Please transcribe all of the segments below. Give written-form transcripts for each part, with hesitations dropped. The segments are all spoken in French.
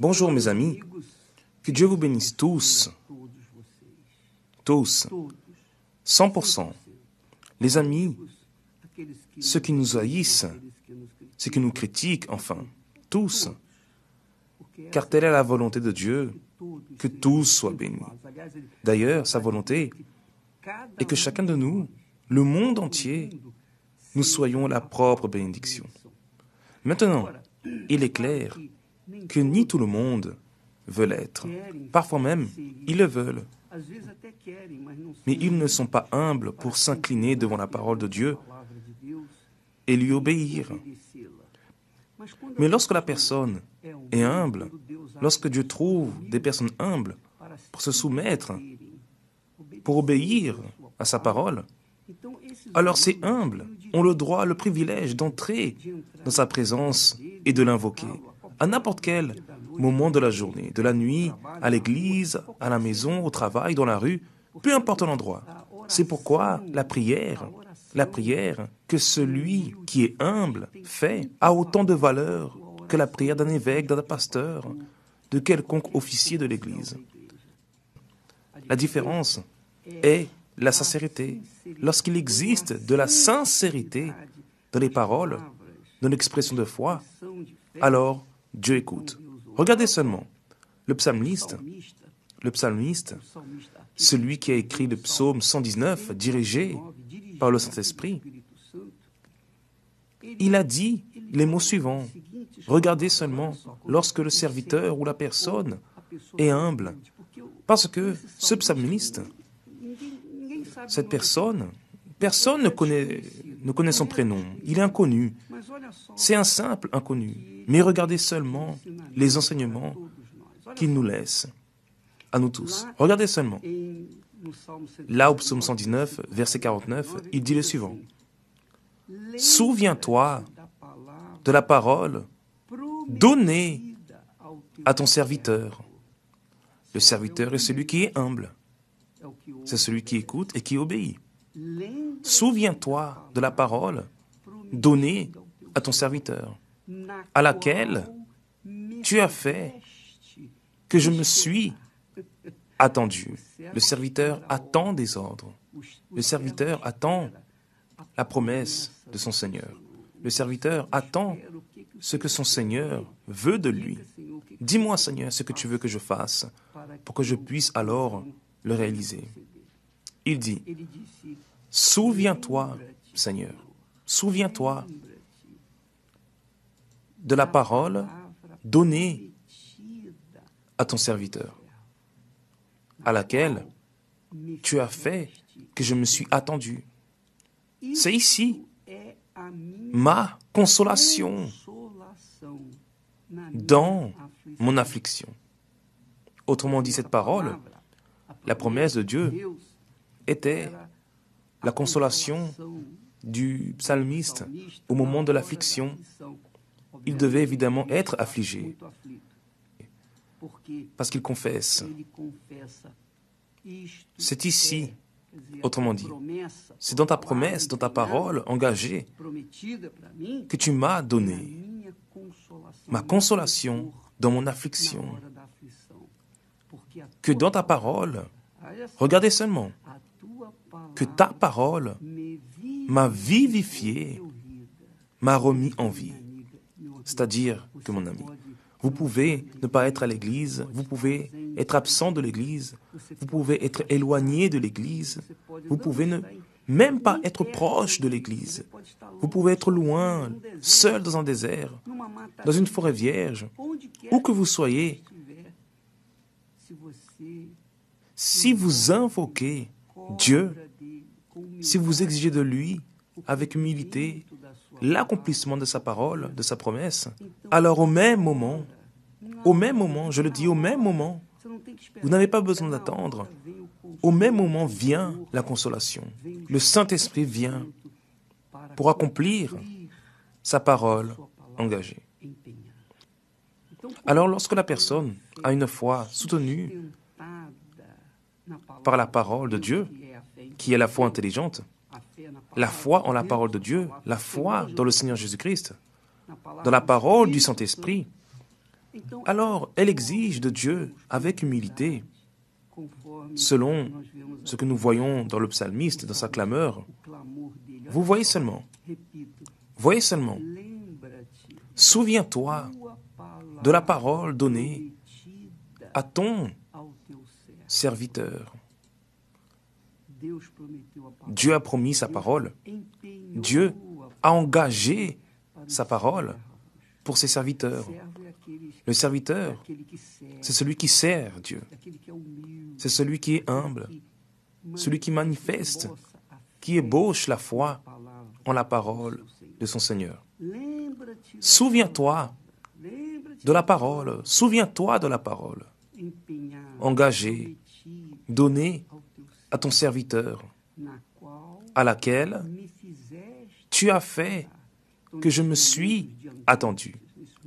Bonjour mes amis, que Dieu vous bénisse tous, 100%. Les amis, ceux qui nous haïssent, ceux qui nous critiquent, enfin, tous. Car telle est la volonté de Dieu, que tous soient bénis. D'ailleurs, sa volonté est que chacun de nous, le monde entier, nous soyons la propre bénédiction. Maintenant, il est clair que ni tout le monde veut l'être. Parfois même, ils le veulent. Mais ils ne sont pas humbles pour s'incliner devant la parole de Dieu et lui obéir. Mais lorsque la personne est humble, lorsque Dieu trouve des personnes humbles pour se soumettre, pour obéir à sa parole, alors ces humbles ont le droit, le privilège d'entrer dans sa présence et de l'invoquer à n'importe quel moment de la journée, de la nuit, à l'église, à la maison, au travail, dans la rue, peu importe l'endroit. C'est pourquoi la prière que celui qui est humble fait a autant de valeur que la prière d'un évêque, d'un pasteur, de quelconque officier de l'église. La différence est la sincérité. Lorsqu'il existe de la sincérité dans les paroles, dans l'expression de foi, alors Dieu écoute. Regardez seulement, le psalmiste, celui qui a écrit le psaume 119, dirigé par le Saint-Esprit, il a dit les mots suivants. Regardez seulement lorsque le serviteur ou la personne est humble. Parce que ce psalmiste, cette personne ne connaît son prénom. Il est inconnu. C'est un simple inconnu. Mais regardez seulement les enseignements qu'il nous laisse, à nous tous. Regardez seulement. Là, au psaume 119, verset 49, il dit le suivant. « Souviens-toi de la parole donnée à ton serviteur. » Le serviteur est celui qui est humble. C'est celui qui écoute et qui obéit. Souviens-toi de la parole donnée à ton serviteur, à laquelle tu as fait que je me suis attendu. Le serviteur attend des ordres. Le serviteur attend la promesse de son Seigneur. Le serviteur attend ce que son Seigneur veut de lui. Dis-moi, Seigneur, ce que tu veux que je fasse pour que je puisse alors le réaliser. Il dit, souviens-toi, Seigneur, souviens-toi de la parole donnée à ton serviteur, à laquelle tu as fait que je me suis attendu. C'est ici ma consolation dans mon affliction. Autrement dit, cette parole, la promesse de Dieu, était la consolation du psalmiste au moment de l'affliction. Il devait évidemment être affligé, parce qu'il confesse. C'est ici, autrement dit, c'est dans ta promesse, dans ta parole engagée, que tu m'as donné ma consolation dans mon affliction. Que dans ta parole, regardez seulement, que ta parole m'a vivifié, m'a remis en vie. C'est-à-dire que, mon ami, vous pouvez ne pas être à l'église, vous pouvez être absent de l'église, vous pouvez être éloigné de l'église, vous pouvez ne même pas être proche de l'église, vous pouvez être loin, seul dans un désert, dans une forêt vierge, où que vous soyez. Si vous invoquez Dieu, si vous exigez de lui, avec humilité, l'accomplissement de sa parole, de sa promesse, alors au même moment, je le dis, au même moment, vous n'avez pas besoin d'attendre, au même moment vient la consolation. Le Saint-Esprit vient pour accomplir sa parole engagée. Alors lorsque la personne a une foi soutenue par la parole de Dieu, qui est la foi intelligente, la foi en la parole de Dieu, la foi dans le Seigneur Jésus-Christ, dans la parole du Saint-Esprit, alors elle exige de Dieu avec humilité, selon ce que nous voyons dans le psalmiste, dans sa clameur. Vous voyez seulement, souviens-toi de la parole donnée à ton serviteur. Dieu a promis sa parole. Dieu a engagé sa parole pour ses serviteurs. Le serviteur, c'est celui qui sert Dieu. C'est celui qui est humble, celui qui manifeste, qui ébauche la foi en la parole de son Seigneur. Souviens-toi de la parole, engagée, donnée à ton serviteur, à laquelle tu as fait que je me suis attendu.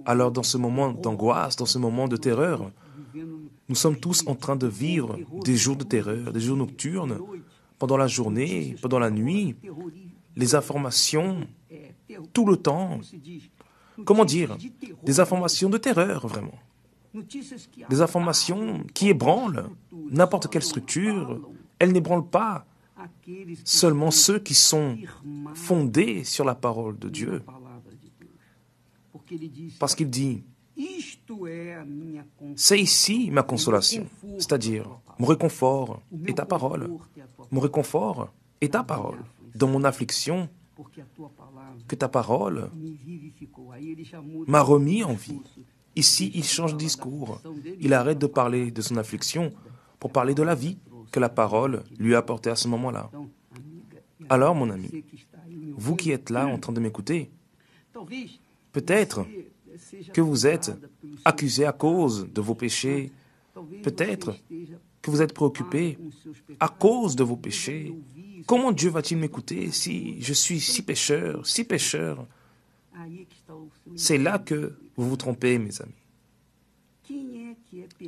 Alors dans ce moment d'angoisse, dans ce moment de terreur, nous sommes tous en train de vivre des jours de terreur, des jours nocturnes, pendant la journée, pendant la nuit, les informations, tout le temps. Comment dire? Des informations de terreur, vraiment. Des informations qui ébranlent n'importe quelle structure. Elles n'ébranlent pas seulement ceux qui sont fondés sur la parole de Dieu. Parce qu'il dit, c'est ici ma consolation, c'est-à-dire mon réconfort est ta parole. Mon réconfort est ta parole. Dans mon affliction, que ta parole m'a remis en vie. Ici, il change de discours. Il arrête de parler de son affliction pour parler de la vie que la parole lui a apportée à ce moment-là. Alors, mon ami, vous qui êtes là en train de m'écouter, peut-être que vous êtes accusé à cause de vos péchés, peut-être que vous êtes préoccupé à cause de vos péchés. Comment Dieu va-t-il m'écouter si je suis si pécheur, si pécheur? C'est là que vous vous trompez, mes amis.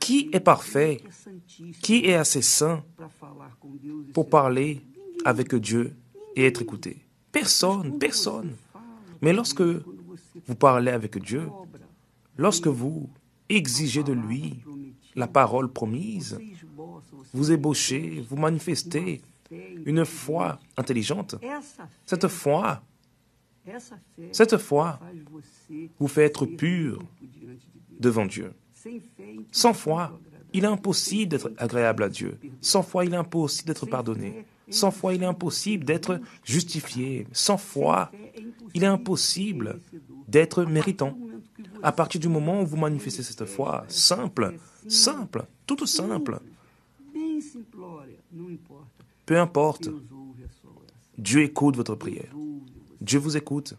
Qui est parfait? Qui est assez saint pour parler avec Dieu et être écouté? Personne, personne. Mais lorsque vous parlez avec Dieu, lorsque vous exigez de lui la parole promise, vous ébauchez, vous manifestez une foi intelligente. Cette foi vous fait être pur devant Dieu. Sans foi, il est impossible d'être agréable à Dieu. Sans foi, il est impossible d'être pardonné. Sans foi, il est impossible d'être justifié. Sans foi, il est impossible d'être méritant. À partir du moment où vous manifestez cette foi simple, toute simple, peu importe, Dieu écoute votre prière. Dieu vous écoute.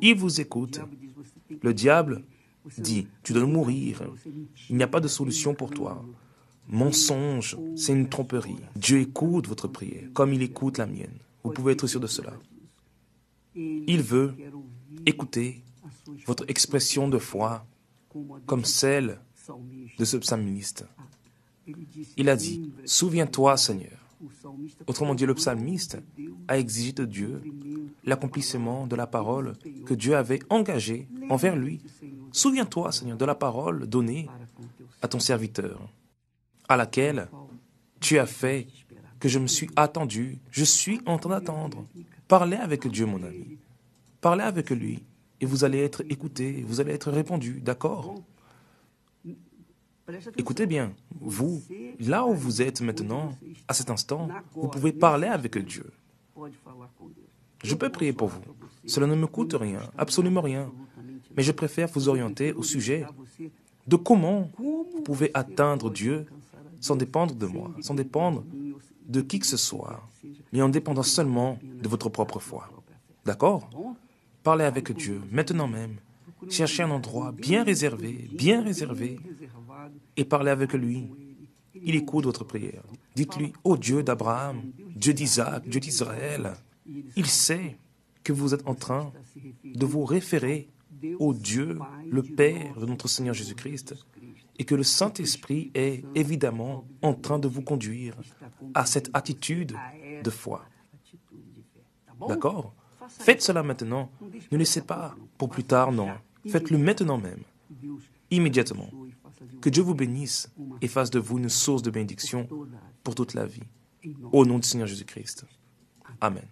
Il vous écoute. Le diable dit, tu dois mourir. Il n'y a pas de solution pour toi. Mensonge, c'est une tromperie. Dieu écoute votre prière, comme il écoute la mienne. Vous pouvez être sûr de cela. Il veut écouter votre expression de foi, comme celle de ce psalmiste. Il a dit, souviens-toi, Seigneur. Autrement dit, le psalmiste a exigé de Dieu l'accomplissement de la parole que Dieu avait engagée envers lui. Souviens-toi, Seigneur, de la parole donnée à ton serviteur, à laquelle tu as fait que je me suis attendu. Je suis en train d'attendre. Parlez avec Dieu, mon ami. Parlez avec lui et vous allez être écouté, vous allez être répondu, d'accord? Écoutez bien, vous, là où vous êtes maintenant, à cet instant, vous pouvez parler avec Dieu. Je peux prier pour vous. Cela ne me coûte rien, absolument rien. Mais je préfère vous orienter au sujet de comment vous pouvez atteindre Dieu sans dépendre de moi, sans dépendre de qui que ce soit, mais en dépendant seulement de votre propre foi. D'accord? Parlez avec Dieu, maintenant même. Cherchez un endroit bien réservé, et parlez avec lui. Il écoute votre prière. Dites-lui, ô Dieu d'Abraham, Dieu d'Isaac, Dieu d'Israël, il sait que vous êtes en train de vous référer au Dieu, le Père de notre Seigneur Jésus-Christ, et que le Saint-Esprit est évidemment en train de vous conduire à cette attitude de foi. D'accord? Faites cela maintenant. Ne laissez pas pour plus tard, non. Faites-le maintenant même. immédiatement. Que Dieu vous bénisse et fasse de vous une source de bénédiction pour toute la vie. Au nom du Seigneur Jésus-Christ. Amen.